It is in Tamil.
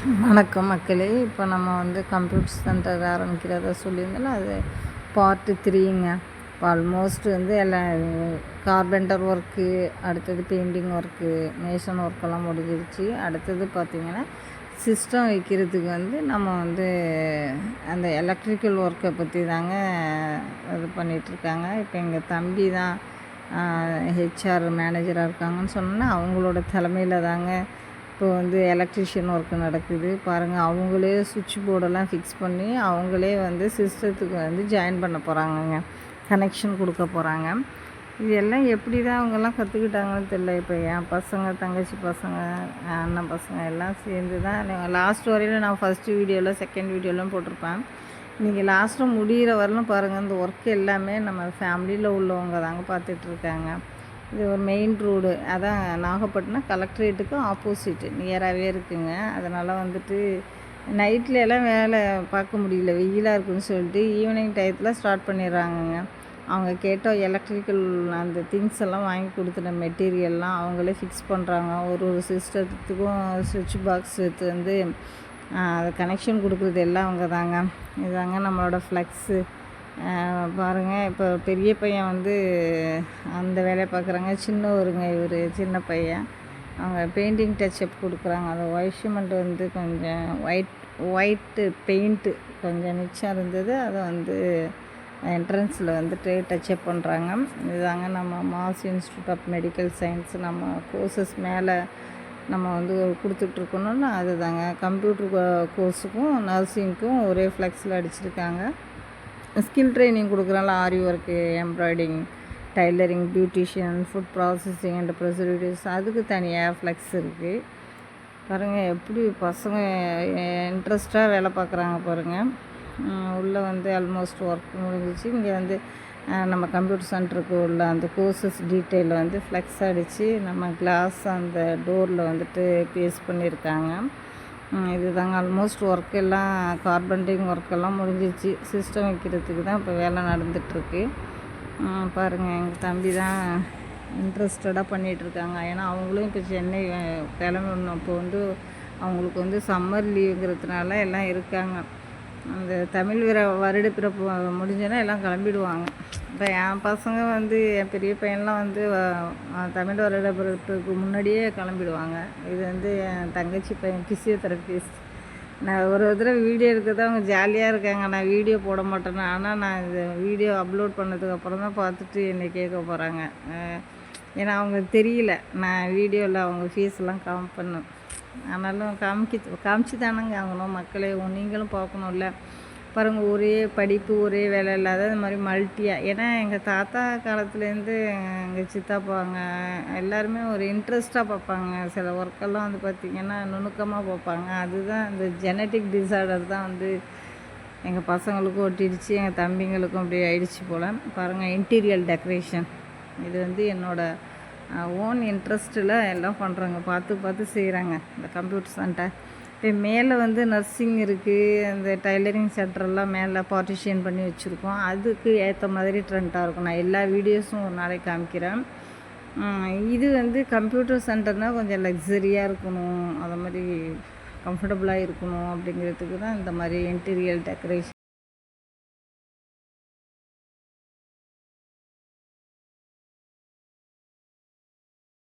வணக்கம் மக்களே. இப்போ நம்ம வந்து கம்ப்யூட்டர் சென்டர் ஆரம்பிக்கிறதா சொல்லியிருந்தோம்ல, அது பார்ட்டு 3ங்க. இப்போ ஆல்மோஸ்ட் வந்து எல்லாம் கார்பெண்டர் ஒர்க்கு, அடுத்தது பெயிண்டிங் ஒர்க்கு, மேசன் ஒர்க்கெல்லாம் முடிஞ்சிருச்சு. அடுத்தது பார்த்திங்கன்னா சிஸ்டம் வைக்கிறதுக்கு வந்து நம்ம வந்து அந்த எலக்ட்ரிக்கல் ஒர்க்கை பற்றி தாங்க இது பண்ணிகிட்ருக்காங்க. இப்போ எங்கள் தம்பி தான் ஹெச்ஆர் மேனேஜராக இருக்காங்கன்னு சொன்னோன்னா, அவங்களோட தலைமையில் தாங்க இப்போ வந்து எலக்ட்ரிஷியன் ஒர்க்கு நடக்குது பாருங்கள். அவங்களே சுவிட்ச் போர்டெல்லாம் ஃபிக்ஸ் பண்ணி அவங்களே வந்து சிஸ்டத்துக்கு வந்து ஜாயின் பண்ண போகிறாங்கங்க, கனெக்ஷன் கொடுக்க போகிறாங்க. இது எல்லாம் எப்படி தான் அவங்கெல்லாம் கற்றுக்கிட்டாங்கன்னு தெரியல. இப்போ என் பசங்க, தங்கச்சி பசங்க, அண்ணன் பசங்க எல்லாம் சேர்ந்து தான் லாஸ்ட் வரையிலும் நான் ஃபஸ்ட்டு வீடியோவில் செகண்ட் வீடியோலாம் போட்டிருப்பேன். இன்றைக்கி லாஸ்ட்டாக முடிகிற வரலும் பாருங்கள், இந்த ஒர்க்கு எல்லாமே நம்ம ஃபேமிலியில் உள்ளவங்க தாங்க பார்த்துட்ருக்காங்க. இது ஒரு மெயின் ரோடு, அதான் நாகப்பட்டினம் கலெக்ட்ரேட்டுக்கு ஆப்போசிட்டு நியராகவே இருக்குதுங்க. அதனால் வந்துட்டு நைட்டில் எல்லாம் வேலை பார்க்க முடியல, வெயிலாக இருக்குதுன்னு சொல்லிட்டு ஈவினிங் டயத்தில் ஸ்டார்ட் பண்ணிடுறாங்கங்க. அவங்க கேட்டால் எலக்ட்ரிக்கல் அந்த திங்ஸ் எல்லாம் வாங்கி கொடுத்துட்ட மெட்டீரியல்லாம் அவங்களே ஃபிக்ஸ் பண்ணுறாங்க. ஒரு சிஸ்டத்துக்கும் சுவிட்ச் பாக்ஸ் எடுத்து வந்து அது கனெக்ஷன் கொடுக்குறது எல்லாம் அவங்க தாங்க. இதாங்க நம்மளோட ஃப்ளக்ஸு பாருங்கள். இப்போ பெரிய பையன் வந்து அந்த வேலையை பார்க்குறாங்க, சின்னவருங்க இவர் சின்ன பையன். அவங்க பெயிண்டிங் டச்சப் கொடுக்குறாங்க. அந்த ஒயிட்மெண்ட் வந்து கொஞ்சம் ஒயிட்டு பெயிண்ட்டு கொஞ்சம் மிச்சம் இருந்தது, அதை வந்து என்ட்ரன்ஸில் வந்துட்டு டச்சப் பண்ணுறாங்க. இதுதாங்க நம்ம mass institute of medical science நம்ம கோர்சஸ் மேலே நம்ம வந்து கொடுத்துட்ருக்கணும்னு அதுதாங்க. கம்ப்யூட்டர் கோர்ஸுக்கும் நர்சிங்க்கும் ஒரே ஃப்ளெக்ஸில் அடிச்சிருக்காங்க. ஸ்கில் ட்ரைனிங் கொடுக்குறாங்க, aari work, embroidering, tailoring, beautician, food processing and preservatives, அதுக்கு தனியாக ஃப்ளெக்ஸ் இருக்குது பாருங்கள். எப்படி பசங்க இன்ட்ரெஸ்ட்டாக வேலை பார்க்குறாங்க பாருங்கள். உள்ளே வந்து ஆல்மோஸ்ட் ஒர்க் முடிஞ்சிச்சு. இங்கே வந்து நம்ம கம்ப்யூட்டர் சென்டருக்கு உள்ள அந்த கோர்சஸ் டீட்டெயில் வந்து ஃப்ளெக்ஸ் அடித்து நம்ம கிளாஸ் அந்த டோரில் வந்துட்டு பேஸ்ட் பண்ணியிருக்காங்க. இது தாங்க ஆல்மோஸ்ட் ஒர்க்கெல்லாம் கார்பெண்டிங் ஒர்க்கெல்லாம் முடிஞ்சிச்சு. சிஸ்டம் வைக்கிறதுக்கு தான் இப்போ வேலை நடந்துகிட்ருக்கு பாருங்கள். எங்கள் தம்பி தான் இன்ட்ரெஸ்டடாக பண்ணிகிட்ருக்காங்க. ஏன்னா அவங்களும் இப்போ சென்னை கிளம்பணும். இப்போ வந்து அவங்களுக்கு வந்து சம்மர் லீவுங்கிறதுனால எல்லாம் இருக்காங்க. அந்த தமிழ் வருடப்பிறப்பு முடிஞ்சோன்னா எல்லாம் கிளம்பிடுவாங்க. இப்போ என் பசங்க வந்து என் பெரிய பையன்லாம் வந்து தமிழ் வருடப்பிறப்புக்கு முன்னாடியே கிளம்பிடுவாங்க. இது வந்து என் தங்கச்சி பையன் ஃபிசியோதெரபிஸ்ட். நான் ஒரு தடவை வீடியோ எடுக்கிறத அவங்க ஜாலியாக இருக்காங்க. நான் வீடியோ போட மாட்டேன்னு, ஆனால் நான் இது வீடியோ அப்லோட் பண்ணதுக்கப்புறம் தான் பார்த்துட்டு என்னை கேட்க போகிறாங்க. ஏன்னா அவங்களுக்கு தெரியல நான் வீடியோவில் அவங்க ஃபீஸ்லாம் காமிப்பேன்னு. ஆனாலும் காமிச்சு தானங்க ஆகணும். மக்களே நீங்களும் பார்க்கணும்ல பாருங்கள். ஒரே படிப்பு ஒரே வேலை இல்லாத இது மாதிரி மல்ட்டியாக. ஏன்னா எங்கள் தாத்தா காலத்துலேருந்து எங்கள் சித்தாப்பாங்க எல்லாருமே ஒரு இன்ட்ரெஸ்ட்டாக பார்ப்பாங்க. சில ஒர்க்கெல்லாம் வந்து பார்த்திங்கன்னா நுணுக்கமாக பார்ப்பாங்க. அதுதான் இந்த ஜெனட்டிக் டிஸார்டர் தான் வந்து எங்கள் பசங்களுக்கும் ஒட்டிடுச்சு, எங்கள் தம்பிங்களுக்கும் அப்படியே ஆயிடுச்சு போல் பாருங்கள். இன்டீரியர் டெக்கரேஷன் இது வந்து என்னோடய ஓன் இன்ட்ரெஸ்ட்டில் எல்லாம் பண்ணுறாங்க, பார்த்து செய்கிறாங்க இந்த கம்ப்யூட்டர் சென்டர். இப்போ மேலே வந்து நர்சிங் இருக்குது, அந்த டைலரிங் சென்டரெல்லாம் மேலே பார்ட்டிஷியன் பண்ணி வச்சுருக்கோம். அதுக்கு ஏற்ற மாதிரி ட்ரெண்டாக இருக்கும். நான் எல்லா வீடியோஸும் ஒரு நாளைக்கு காமிக்கிறேன். இது வந்து கம்ப்யூட்டர் சென்டர்னால் கொஞ்சம் லக்ஸரியாக இருக்கணும், அதை மாதிரி கம்ஃபர்டபுளாக இருக்கணும் அப்படிங்கிறதுக்கு தான் இந்த மாதிரி இன்டீரியர் டெக்கரேஷன்